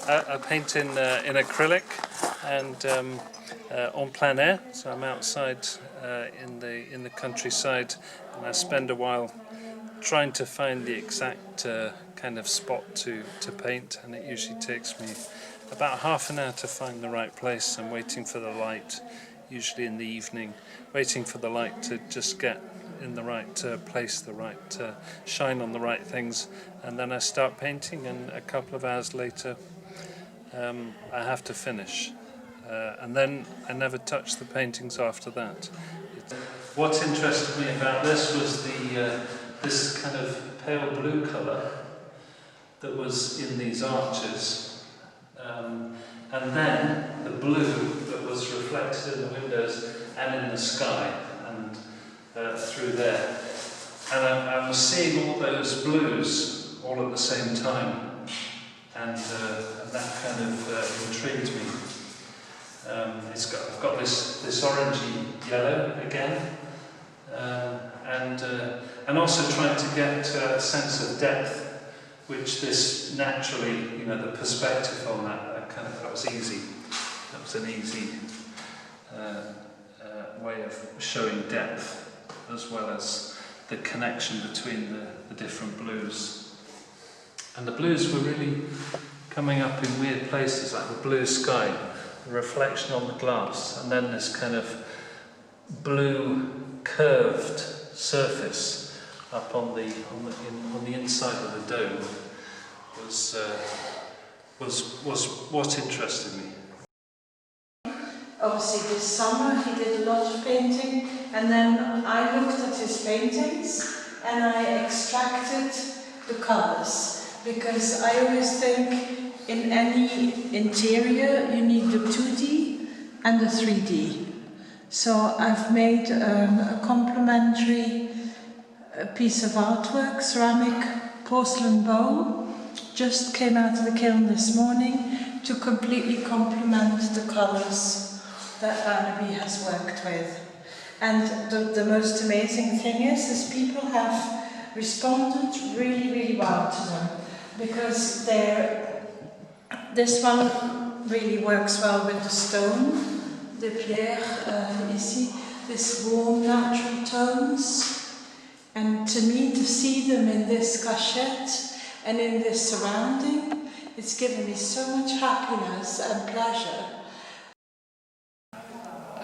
I paint in acrylic and en plein air, so I'm outside in the countryside, and I spend a while trying to find the exact kind of spot to paint, and it usually takes me about half an hour to find the right place. I'm waiting for the light, usually in the evening, waiting for the light to just get in the right place, the right shine on the right things, and then I start painting, and a couple of hours later I have to finish, and then I never touch the paintings after that. What interested me about this was this kind of pale blue colour that was in these arches, and then the blue that was reflected in the windows and in the sky and through there. And I was seeing all those blues all at the same time, and that kind of intrigued me. I've got this orangey yellow again, and also trying to get a sense of depth, which this naturally, the perspective on that was easy. That was an easy way of showing depth, as well as the connection between the different blues. And the blues were really coming up in weird places, like the blue sky, the reflection on the glass, and then this kind of blue curved surface up on the inside of the dome was what interested me. Obviously this summer he did a lot of painting, and then I looked at his paintings and I extracted the colours, because I always think in any interior you need the 2D and the 3D. So I've made a complementary piece of artwork, ceramic porcelain bowl, just came out of the kiln this morning, to completely complement the colours that Barnaby has worked with. And the most amazing thing is people have responded really, really well to them, because this one really works well with the stone, the pierre, ici, this warm natural tones. And to me, to see them in this cachette and in this surrounding, it's given me so much happiness and pleasure.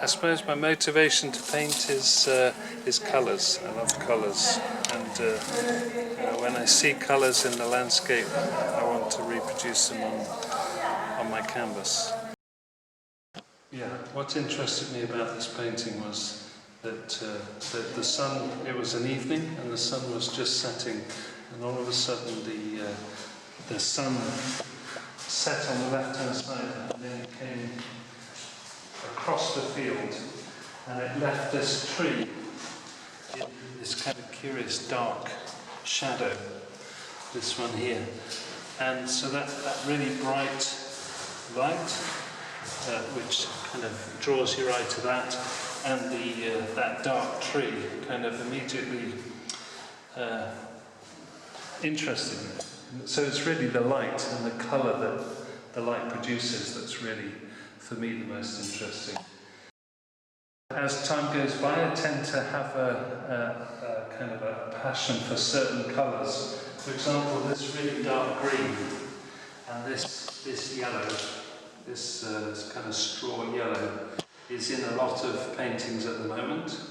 I suppose my motivation to paint is colours. I love colours, and when I see colours in the landscape, I want to reproduce them on my canvas. Yeah, what interested me about this painting was that the sun, it was an evening and the sun was just setting, and all of a sudden the sun set on the left hand side, and then it came across the field, and it left this tree in this kind of curious dark shadow, this one here. And so that really bright light, which kind of draws your eye to that, and that dark tree kind of immediately interested me. So it's really the light and the colour that the light produces that's really, for me, the most interesting. As time goes by, I tend to have a kind of a passion for certain colours. For example, this really dark green and this yellow, this kind of straw yellow, is in a lot of paintings at the moment.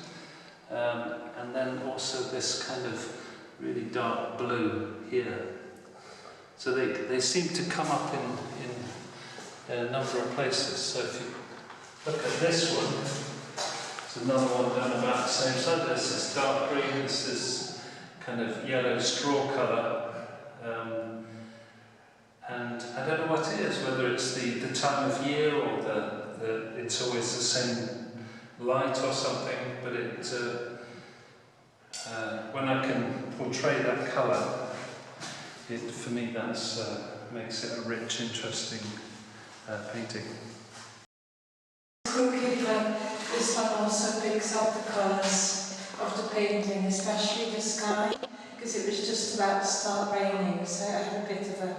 And then also this kind of really dark blue here. So they seem to come up in a number of places. So if you look at this one, it's another one done about the same side. There's this dark green, this is kind of yellow straw colour. And I don't know what it is, whether it's the time of year or it's always the same light or something, but when I can portray that colour, for me that's makes it a rich, interesting painting. This one also picks up the colours of the painting, especially the sky, because it was just about to start raining, so I had a bit of a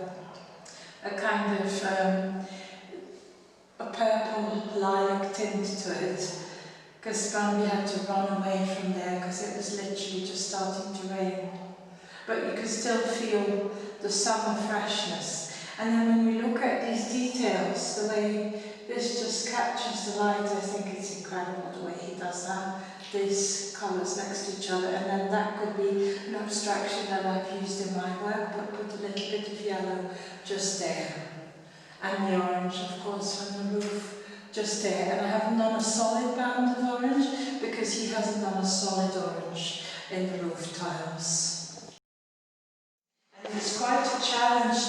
a kind of a purple lilac tint to it, because Barnaby had to run away from there because it was literally just starting to rain. But you could still feel the summer freshness. And then when you look at these details, the way this just captures the light, I think it's incredible the way he does that. These colours next to each other, and then that could be an abstraction that I've used in my work, but put a little bit of yellow just there. And the orange, of course, from the roof, just there. And I haven't done a solid band of orange, because he hasn't done a solid orange in the roof tiles. And it's quite a challenge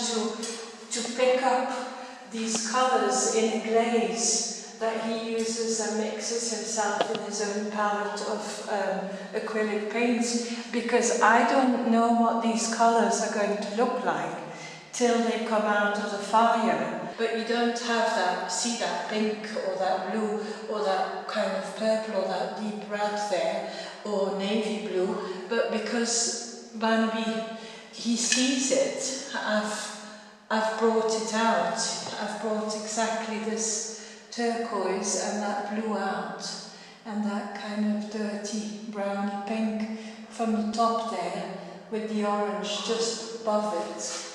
to pick up these colours in a glaze that he uses and mixes himself in his own palette of acrylic paints, because I don't know what these colours are going to look like till they come out of the fire. But you don't have that, see that pink or that blue or that kind of purple or that deep red there or navy blue, but because Barnaby, he sees it, I've brought it out. I've brought exactly this turquoise and that blue out, and that kind of dirty browny pink from the top there with the orange just above it.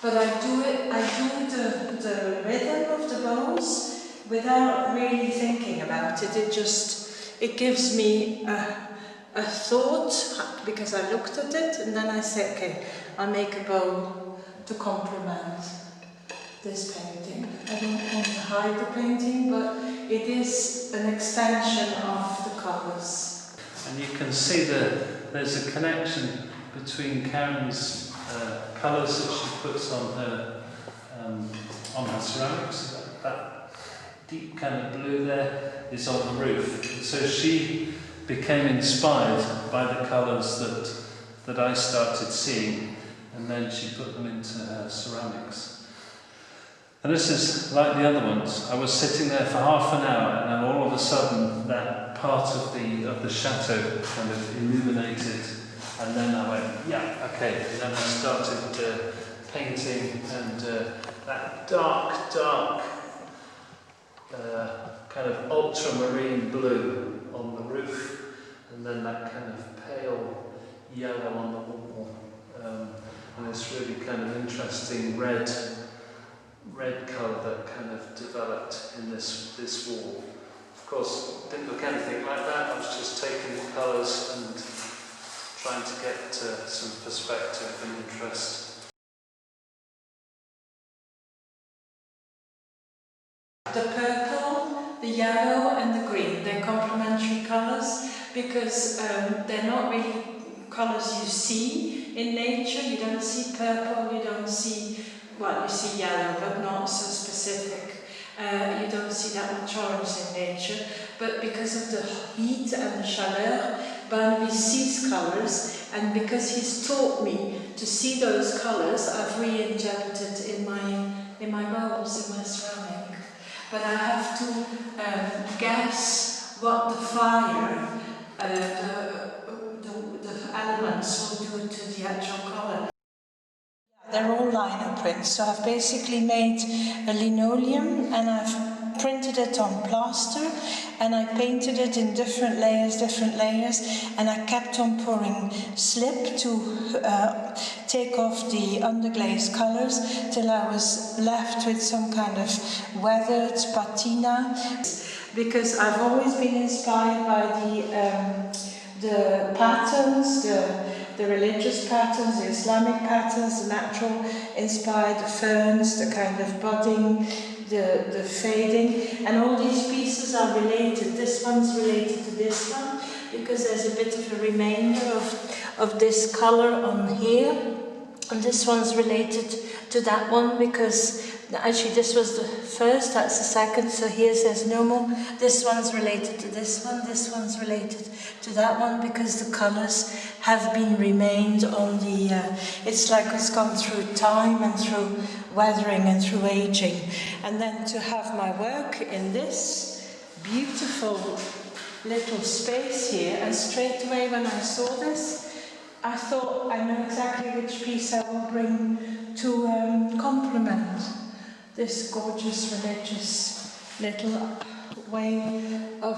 But I do the rhythm of the bows without really thinking about it. It gives me a thought, because I looked at it and then I said, okay, I'll make a bow to complement this painting. I don't want to hide the painting, but it is an extension of the colours. And you can see that there's a connection between Karin's colours that she puts on her ceramics. That deep kind of blue there is on the roof. And so she became inspired by the colours that I started seeing, and then she put them into her ceramics. And this is like the other ones. I was sitting there for half an hour, and then all of a sudden that part of the chateau kind of illuminated, and then I went, yeah, okay. And then I started painting, and that dark kind of ultramarine blue on the roof, and then that kind of pale yellow on the wall, and this really kind of interesting red colour that kind of developed in this wall. Of course, it didn't look anything like that. I was just taking the colours and trying to get some perspective and interest. The purple, the yellow and the green, they're complementary colours, because they're not really colours you see in nature. You don't see purple, you don't see, well, you see yellow, but not so specific. You don't see that much orange in nature, but because of the heat and the chaleur, Barnaby sees colours, and because he's taught me to see those colours, I've reinterpreted in my bowls, in my ceramic. But I have to guess what the fire, the elements will do to the actual colour. They're all lino prints, so I've basically made a linoleum and I've printed it on plaster and I painted it in different layers, and I kept on pouring slip to take off the underglaze colours till I was left with some kind of weathered patina. Because I've always been inspired by the patterns, the religious patterns, the Islamic patterns, the natural inspired, the ferns, the kind of budding, the fading, and all these pieces are related. This one's related to this one because there's a bit of a remainder of this colour on here, and this one's related to that one because actually this was the first, that's the second, so here says no more. This one's related to this one's related to that one because the colours have been remained on the, it's like it's gone through time and through weathering and through aging. And then to have my work in this beautiful little space here, and straight away when I saw this, I thought I know exactly which piece I will bring to complement this gorgeous religious little way of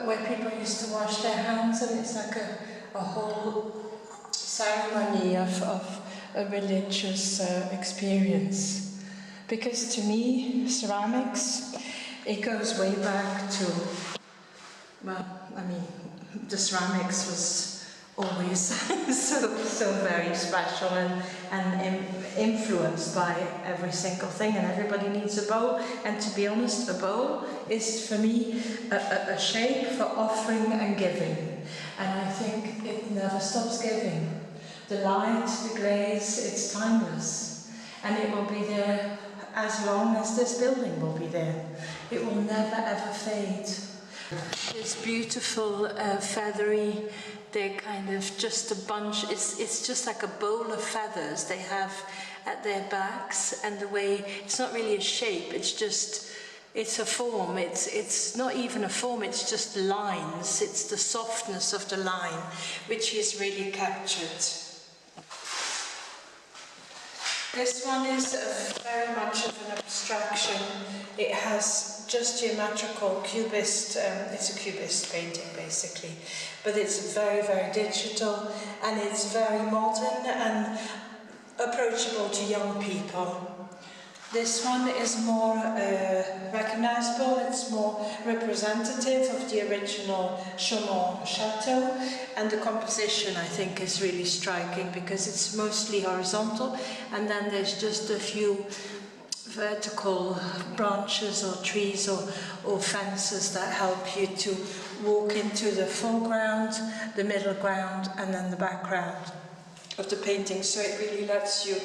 where people used to wash their hands, and it's like a whole ceremony of a religious experience. Because to me, ceramics, it goes way back to, well, I mean, the ceramics was always so very special and influenced by every single thing, and everybody needs a bowl. And to be honest, a bowl is for me a shape for offering and giving, and I think it never stops giving. The light, the glaze, it's timeless, and it will be there as long as this building will be there. It will never ever fade. This beautiful feathery, they're kind of just a bunch, it's just like a bowl of feathers they have at their backs, and the way, it's not really a shape, it's a form, it's not even a form, it's just lines, it's the softness of the line which is really captured. This one is very much of an abstraction. It has just geometrical cubist, it's a cubist painting basically, but it's very, very digital, and it's very modern and approachable to young people. This one is more recognizable, it's more representative of the original Chaumont Chateau, and the composition I think is really striking because it's mostly horizontal, and then there's just a few vertical branches or trees or fences that help you to walk into the foreground, the middle ground, and then the background of the painting, so it really lets you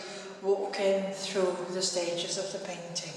walk in through the stages of the painting.